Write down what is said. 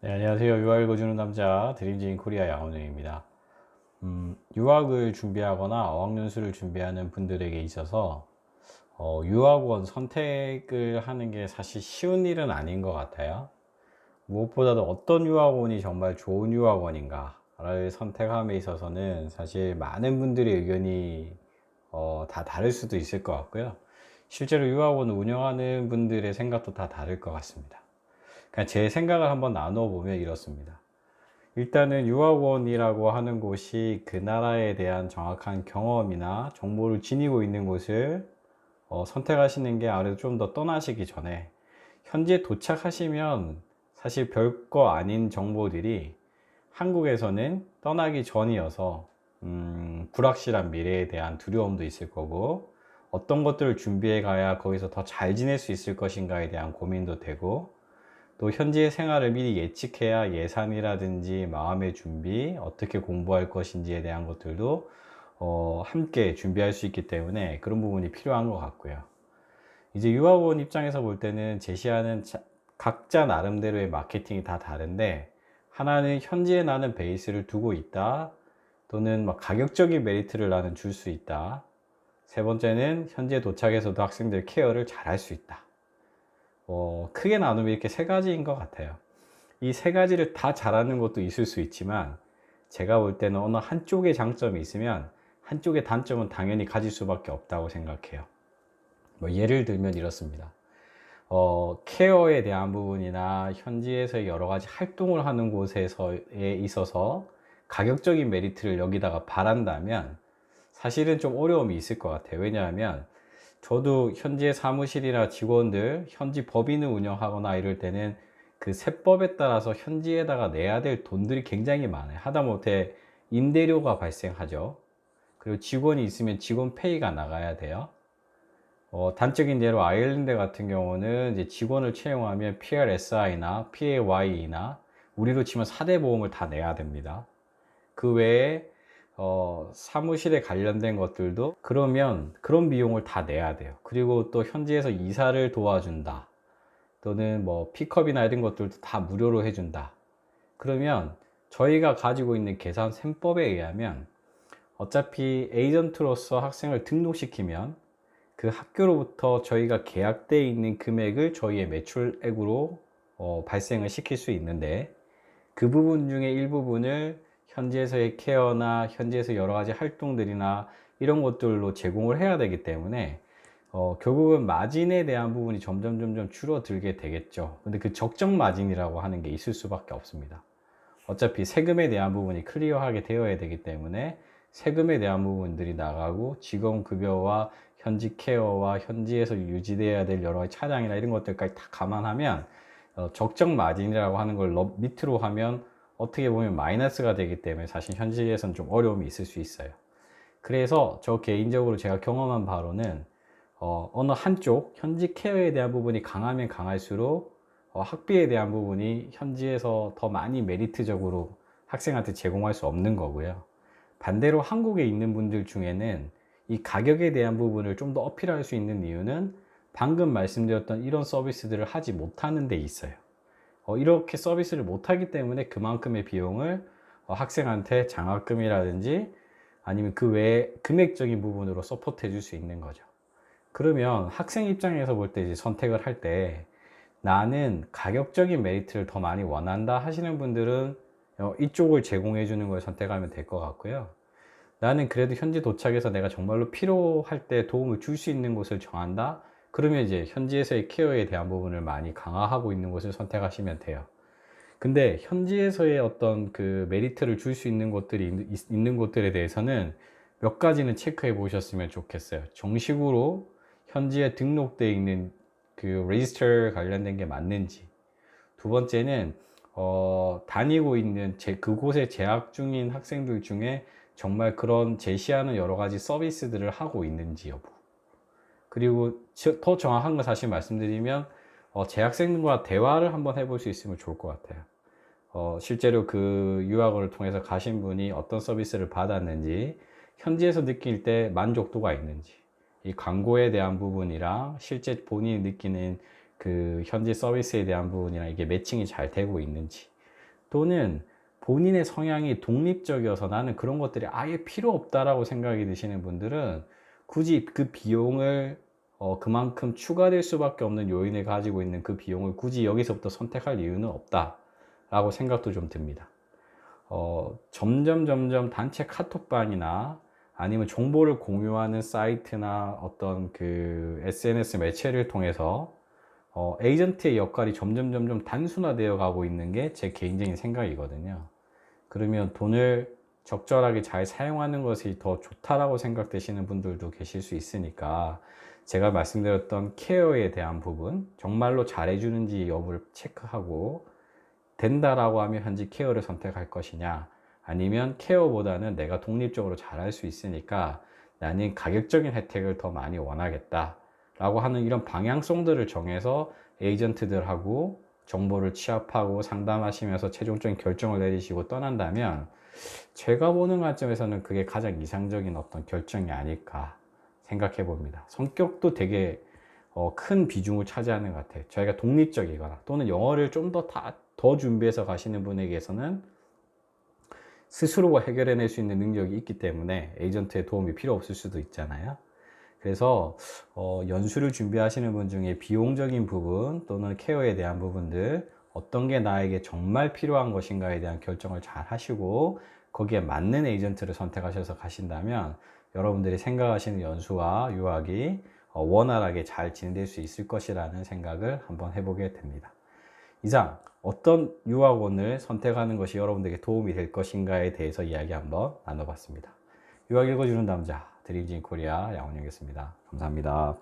네, 안녕하세요. 유학을 거주는 남자 드림진 코리아 양원영입니다. 유학을 준비하거나 어학연수를 준비하는 분들에게 있어서 유학원 선택을 하는 게 사실 쉬운 일은 아닌 것 같아요. 무엇보다도 어떤 유학원이 정말 좋은 유학원인가를 선택함에 있어서는 사실 많은 분들의 의견이 다 다를 수도 있을 것 같고요. 실제로 유학원을 운영하는 분들의 생각도 다 다를 것 같습니다. 그냥 제 생각을 한번 나눠 보면 이렇습니다. 일단은 유학원이라고 하는 곳이 그 나라에 대한 정확한 경험이나 정보를 지니고 있는 곳을 선택하시는 게 아무래도 좀 더 떠나시기 전에 현지에 도착하시면 사실 별거 아닌 정보들이 한국에서는 떠나기 전이어서 불확실한 미래에 대한 두려움도 있을 거고, 어떤 것들을 준비해 가야 거기서 더 잘 지낼 수 있을 것인가에 대한 고민도 되고, 또 현지의 생활을 미리 예측해야 예산이라든지 마음의 준비, 어떻게 공부할 것인지에 대한 것들도 함께 준비할 수 있기 때문에 그런 부분이 필요한 것 같고요. 이제 유학원 입장에서 볼 때는 제시하는 각자 나름대로의 마케팅이 다 다른데, 하나는 현지에 나는 베이스를 두고 있다, 또는 막 가격적인 메리트를 나는 줄 수 있다, 세 번째는 현지에 도착해서도 학생들 케어를 잘 할 수 있다. 크게 나누면 이렇게 세 가지인 것 같아요. 이 세 가지를 다 잘하는 것도 있을 수 있지만, 제가 볼 때는 어느 한쪽의 장점이 있으면 한쪽의 단점은 당연히 가질 수밖에 없다고 생각해요. 예를 들면 이렇습니다. 케어에 대한 부분이나 현지에서 여러 가지 활동을 하는 곳에서에 있어서 가격적인 메리트를 여기다가 바란다면 사실은 좀 어려움이 있을 것 같아요. 왜냐하면 저도 현지의 사무실이나 직원들, 현지 법인을 운영하거나 이럴 때는 그 세법에 따라서 현지에다가 내야 될 돈들이 굉장히 많아요. 하다못해 임대료가 발생하죠. 그리고 직원이 있으면 직원 페이가 나가야 돼요. 단적인 예로 아일랜드 같은 경우는 이제 직원을 채용하면 PRSI나 PAY나 우리로 치면 4대 보험을 다 내야 됩니다. 그 외에 사무실에 관련된 것들도 그러면 그런 비용을 다 내야 돼요. 그리고 또 현지에서 이사를 도와준다, 또는 뭐 픽업이나 이런 것들도 다 무료로 해준다. 그러면 저희가 가지고 있는 계산 셈법에 의하면 어차피 에이전트로서 학생을 등록시키면 그 학교로부터 저희가 계약되어 있는 금액을 저희의 매출액으로 발생을 시킬 수 있는데, 그 부분 중에 일부분을 현지에서의 케어나 현지에서 여러 가지 활동들이나 이런 것들로 제공을 해야 되기 때문에 결국은 마진에 대한 부분이 점점 줄어들게 되겠죠. 근데 그 적정 마진이라고 하는 게 있을 수밖에 없습니다. 어차피 세금에 대한 부분이 클리어하게 되어야 되기 때문에 세금에 대한 부분들이 나가고, 직원급여와 현지 케어와 현지에서 유지되어야 될 여러 가지 차량이나 이런 것들까지 다 감안하면 적정 마진이라고 하는 걸 밑으로 하면 어떻게 보면 마이너스가 되기 때문에 사실 현지에서는 좀 어려움이 있을 수 있어요. 그래서 저 개인적으로 제가 경험한 바로는 어느 한쪽 현지 케어에 대한 부분이 강하면 강할수록 학비에 대한 부분이 현지에서 더 많이 메리트적으로 학생한테 제공할 수 없는 거고요. 반대로 한국에 있는 분들 중에는 이 가격에 대한 부분을 좀 더 어필할 수 있는 이유는 방금 말씀드렸던 이런 서비스들을 하지 못하는 데 있어요. 이렇게 서비스를 못하기 때문에 그만큼의 비용을 학생한테 장학금이라든지 아니면 그 외에 금액적인 부분으로 서포트 해줄 수 있는 거죠. 그러면 학생 입장에서 볼 때 이제 선택을 할 때 나는 가격적인 메리트를 더 많이 원한다 하시는 분들은 이쪽을 제공해 주는 걸 선택하면 될 것 같고요. 나는 그래도 현지 도착해서 내가 정말로 필요할 때 도움을 줄 수 있는 곳을 정한다, 그러면 이제 현지에서의 케어에 대한 부분을 많이 강화하고 있는 곳을 선택하시면 돼요. 근데 현지에서의 어떤 그 메리트를 줄 수 있는 곳들이 있는 곳들에 대해서는 몇 가지는 체크해 보셨으면 좋겠어요. 정식으로 현지에 등록되어 있는 그 레지스터 관련된 게 맞는지, 두 번째는 다니고 있는 그곳에 재학 중인 학생들 중에 정말 그런 제시하는 여러 가지 서비스들을 하고 있는지 여부, 그리고 더 정확한 거 사실 말씀드리면 재학생과 대화를 한번 해볼 수 있으면 좋을 것 같아요. 실제로 그 유학을 통해서 가신 분이 어떤 서비스를 받았는지, 현지에서 느낄 때 만족도가 있는지, 이 광고에 대한 부분이랑 실제 본인이 느끼는 그 현지 서비스에 대한 부분이랑 이게 매칭이 잘 되고 있는지, 또는 본인의 성향이 독립적이어서 나는 그런 것들이 아예 필요 없다라고 생각이 드시는 분들은 굳이 그 비용을 그만큼 추가될 수밖에 없는 요인을 가지고 있는 그 비용을 굳이 여기서부터 선택할 이유는 없다 라고 생각도 좀 듭니다. 점점 단체 카톡방이나 아니면 정보를 공유하는 사이트나 어떤 그 SNS 매체를 통해서 에이전트의 역할이 점점 단순화되어 가고 있는 게 제 개인적인 생각이거든요. 그러면 돈을 적절하게 잘 사용하는 것이 더 좋다라고 생각되시는 분들도 계실 수 있으니까 제가 말씀드렸던 케어에 대한 부분, 정말로 잘해주는지 여부를 체크하고 된다라고 하면 현재 케어를 선택할 것이냐, 아니면 케어보다는 내가 독립적으로 잘할 수 있으니까 나는 가격적인 혜택을 더 많이 원하겠다 라고 하는 이런 방향성들을 정해서 에이전트들하고 정보를 취합하고 상담하시면서 최종적인 결정을 내리시고 떠난다면 제가 보는 관점에서는 그게 가장 이상적인 어떤 결정이 아닐까 생각해 봅니다. 성격도 되게 큰 비중을 차지하는 것 같아요. 저희가 독립적이거나 또는 영어를 좀 더 준비해서 가시는 분에게서는 스스로 해결해낼 수 있는 능력이 있기 때문에 에이전트의 도움이 필요 없을 수도 있잖아요. 그래서 연수를 준비하시는 분 중에 비용적인 부분 또는 케어에 대한 부분들, 어떤 게 나에게 정말 필요한 것인가에 대한 결정을 잘 하시고 거기에 맞는 에이전트를 선택하셔서 가신다면 여러분들이 생각하시는 연수와 유학이 원활하게 잘 진행될 수 있을 것이라는 생각을 한번 해보게 됩니다. 이상 어떤 유학원을 선택하는 것이 여러분들에게 도움이 될 것인가에 대해서 이야기 한번 나눠봤습니다. 유학 읽어주는 남자 드림진 코리아 양원영이었습니다. 감사합니다.